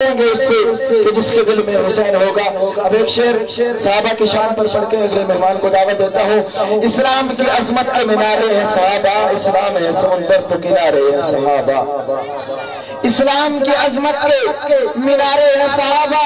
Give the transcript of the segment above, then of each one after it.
گے اس سے کہ جس کے دل میں حسین ہوگا۔ اب ایک شعر صحابہ کی شان پر پڑھ کے اگلے مہمان کو دعوت دیتا ہوں۔ اسلام کی عظمت کے منارے ہیں صحابہ، اسلام ہے سمندر تو کنارے ہیں صحابہ۔ اسلام کی عظمت کے منارے ہیں صحابہ،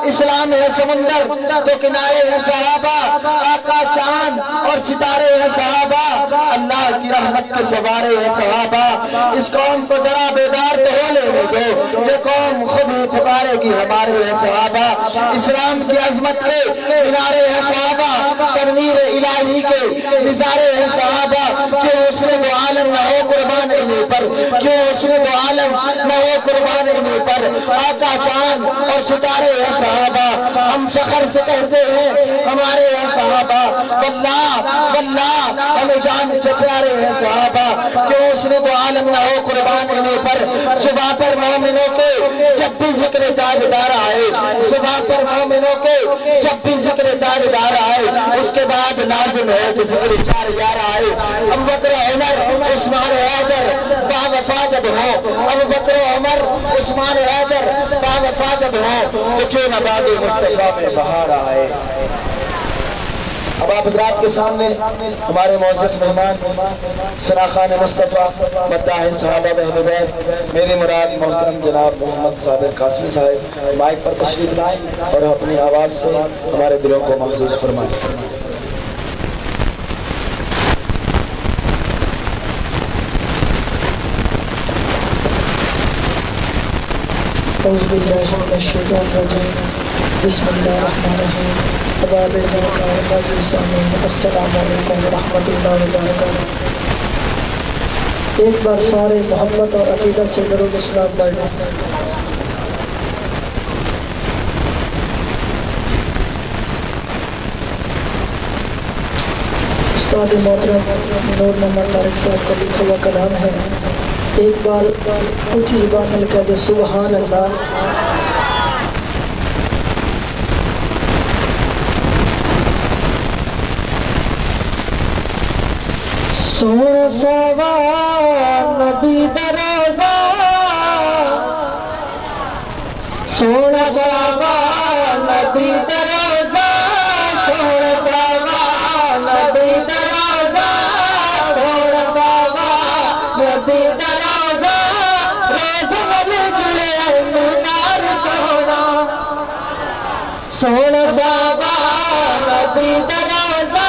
اسلام ہے سمندر تو کنارے ہیں صحابہ۔ آقا چاند اور ستارے ہیں صحابہ، اللہ کی رحمت کے سوارے ہیں صحابہ۔ اس قوم کو ذرا بیدار تو ہو لینے دو، یہ قوم خود ہی پکارے گی ہمارے ہیں صحابہ۔ اسلام کی عظمت کے منارے ہیں صحابہ، تنویر الہی کے نظارے ہیں صحابہ۔ کیوں حسن دو عالم نہ ہو قربان انہیں پر، کیوں حسن دو عالم نہ ہو قربان انہیں پر۔ آقا چاند اور ستارے ہیں صحابہ، ہم فخر سے کہتے ہیں ہمارے ہیں صحابہ۔ واللہ واللہ ہمیں جان سے پیارے ہیں صحابہ، کیوں حسن دو عالم نہ ہو قربان انہیں پر۔ صبح پر مومنوں کے جب بھی ذکر تاجدار آئے، صبح پر مومنوں کے جب بھی ذکر تاجدار آئے، اس کے بعد لازم ہے کہ ذکر چار یار آئے۔ ابو بکر عمر عثمان حیدر باوفا جب ہو، ابو بکر عمر عثمان حیدر باوفا جب ہو، تو کیوں نہ باد مصطفیٰ میں بہار آئے۔ اب آپ حضرات کے سامنے ہمارے معزز مہمان ثناخان مصطفیٰ مداح صحابہ اہل بیت میری مراد محترم جناب محمد صابر قاسمی صاحب مائک پر تشریف لائیں اور اپنی آواز سے ہمارے دلوں کو محظوظ فرمائیں۔ اعوذ باللہ من الشیطان الرجیم، بسم اللہ الرحمن الرحیم۔ السلام علیکم ورحمۃ اللہ وبرکاتہ۔ ایک بار سارے محبت اور عقیدت سے درود اسلام پڑھیں۔ استاد محترم نور محمد طارق صاحب کا لکھا ہوا کلام ہے، ایک بار اونچی زبان میں کہہ دے سبحان اللہ۔ سونا سوا نبی دروزہ، سونا سوا نبی دروزہ، سونا سوا نبی دروزہ، سونا سوا نبی دروزہ، روز مل جڑے مینار سونا، سونا سوا نبی دروزہ،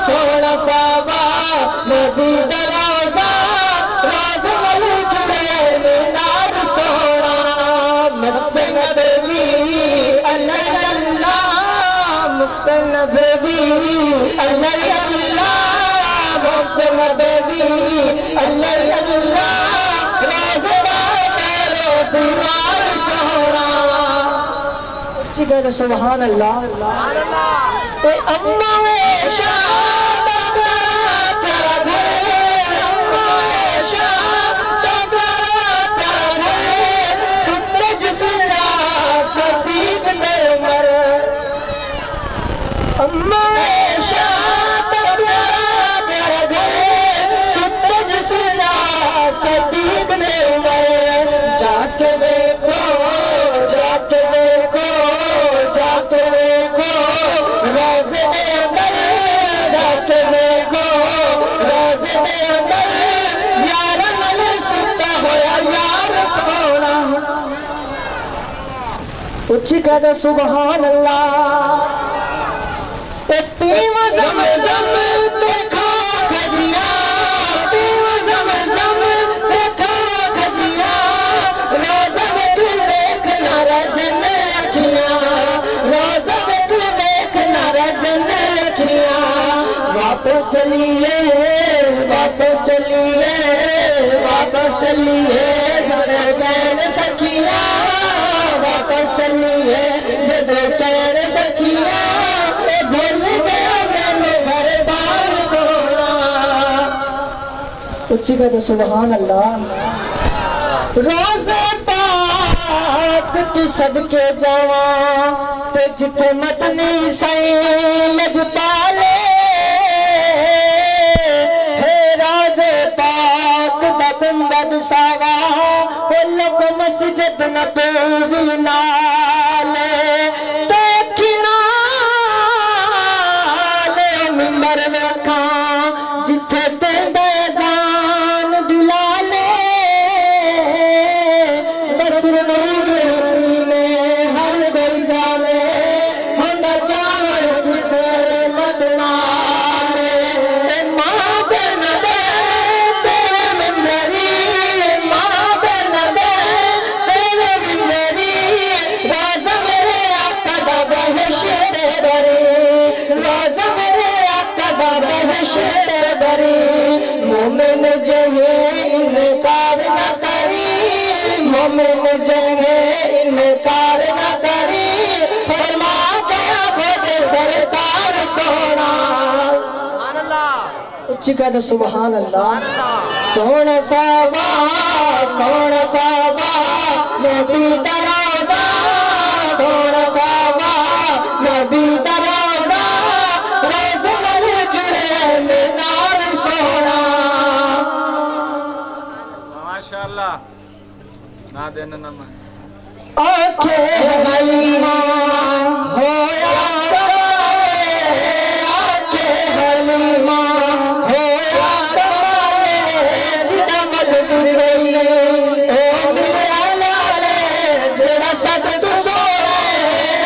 سونا سوا نبی دروزہ، راز مل جڑے مینار سونا، مست نبوی اللہ اللہ، مست نبوی اللہ اللہ، مست نبوی اللہ اللہ، راز تیرے بیمار سونا۔ اچھی کہتے سبحان اللہ۔ اے اماں اچھی کہتا سبحان اللہ۔ پیو زمزم دیکھو کھجیا، پیو زمزم دیکھو کھجیا، روزہ میں دیکھنا رجن اکھیاں، روزہ میں دیکھنا رجن اکھیاں، واپس چلیے واپس چلیے واپس چلیے ذرا بین سکھیاں، واپس چلیے جدو کہر سکھیاں، بھول گیا میں نے گھر بار سونا۔ اچھی کہتے سبحان اللہ۔ روزے پاک تو صدقے جاواں تے جتے مدنی سائیں لج پالے، ہے روزے پاک دا گنبد ساوا، وہ لوگ مسجد نبی نالے دیکھنا لے منبر ویکھاں جتھے تے بیزان بلالے بس نور میں ہر کوئی جاوے ہن جاوے کسے مدنا مومن جہے انکار نہ کری مومن جہے انکار نہ کری فرما گیا خود سرکار سونا اچھی کہتے سبحان اللہ سونا صحابہ نبی دروازہ سونا صحابہ نبی دروازہ رازمل جڑے مینار سونا ماشاءاللہ نہ دینا نمہ آنکھیں حلیمہ ہویا آنکھیں حلیمہ ہویا جدہ مل گئی اے میرا لالے جڑا سب تو سوڑے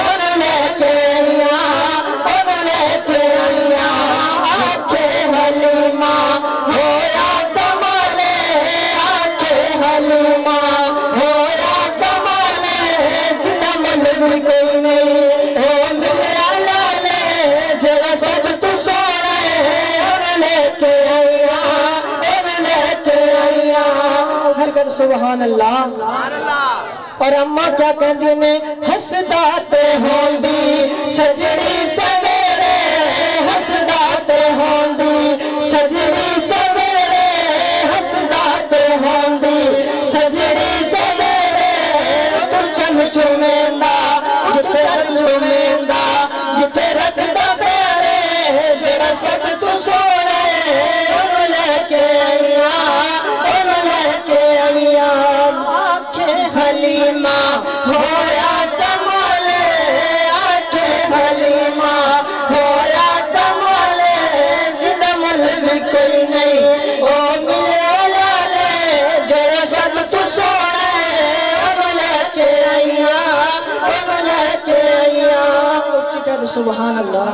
ان لے کے آیا آنکھیں حلیمہ ہویا کمالے آنکھیں حلیمہ ہویا کمالے جدہ مل گئی اے میرا لالے جڑا سب تو سوڑے ان لے کے آیا ہر کر سبحان اللہ اور اماں کیا کہندی نے حسدات ہوندی سجڑی سویرے حسدات ہوندی سجڑی سویرے حسدات ہوندی سجڑی سویرے تو چم چمیندہ جتے رکھ چمیندہ جتے رکھ دا پیرے جڑا سب تو سوڑے ان لے کے آیا آنکھیں حلیمہ ہویا کمالے آنکھیں حلیمہ ہویا کمالے جدہ مل بھی کوئی نہیں او میرے لالے جڑا سب تو سوڑے ان لے کے آیا اچھی کہتے سبحان اللہ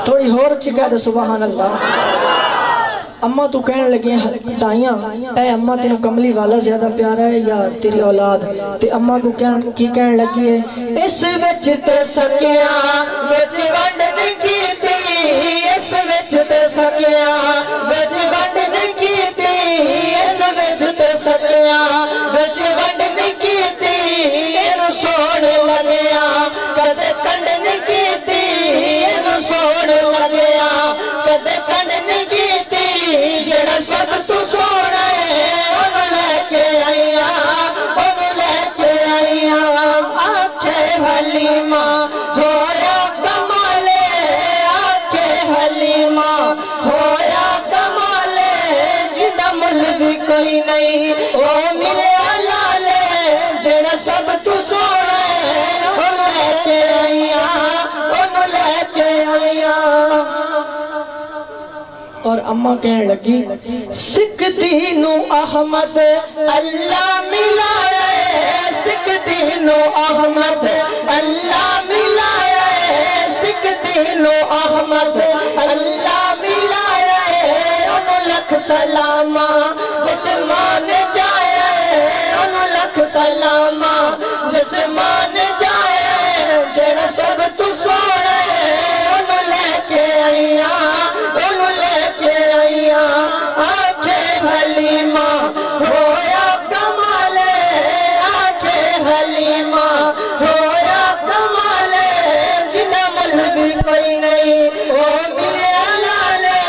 تھوڑی اور اچھی کہتے سبحان اللہ اماں تو کہنے لگی دائیاں اے اماں تینوں کملی والا زیادہ پیارا ہے یا تیری اولاد تے اماں کو کی کہنے لگی ہے اس وچ تے سکیاں وچ ونڈ نہیں کیتی اس وچ تے سکیاں وچ ونڈ نہیں کیتی اس وچ تے سکیاں وچ ونڈ نہیں کیتی اینو سوڑ لگیا کدے کنڈ نہیں کیتی اینو سوڑ لگیا کدے کنڈ نہیں کیتی جڑا سب تو سوڑا ہے ان لے کے آیا آنکھیں حلیمہ ہویا کمالے آنکھیں حلیمہ ہویا کمالے جدہ مل بھی کوئی نہیں او ملے لالے جڑا سب تو سوڑا ہے ان لے کے آیا اور اماں کہنے لگی سکھ دینو احمد اللہ ملایا ہے سکھ دینو احمد اللہ ملایا ہے سکھ دینو احمد اللہ ملایا ہے انہوں لکھ سلامہ جس مان جایا ہے انہوں لکھ سلامہ جس مان جایا ہے جڑا سب تو سوڑا ہے انہوں لے کے آیا آنکھیں حلیمہ ہویا کمالے آنکھیں حلیمہ ہویا کمالے جنہ مل بھی کوئی نہیں او ملے لالے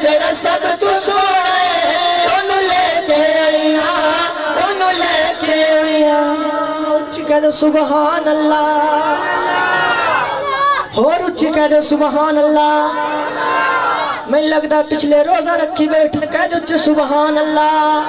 جڑا سب تو سوڑا ہے انہوں لے کے آیا اچھی کہتے سبحان اللہ اور اچھی کہتے سبحان اللہ میں لگتا پچھلے روزہ رکھی بیٹھے کہہ دو سبحان اللہ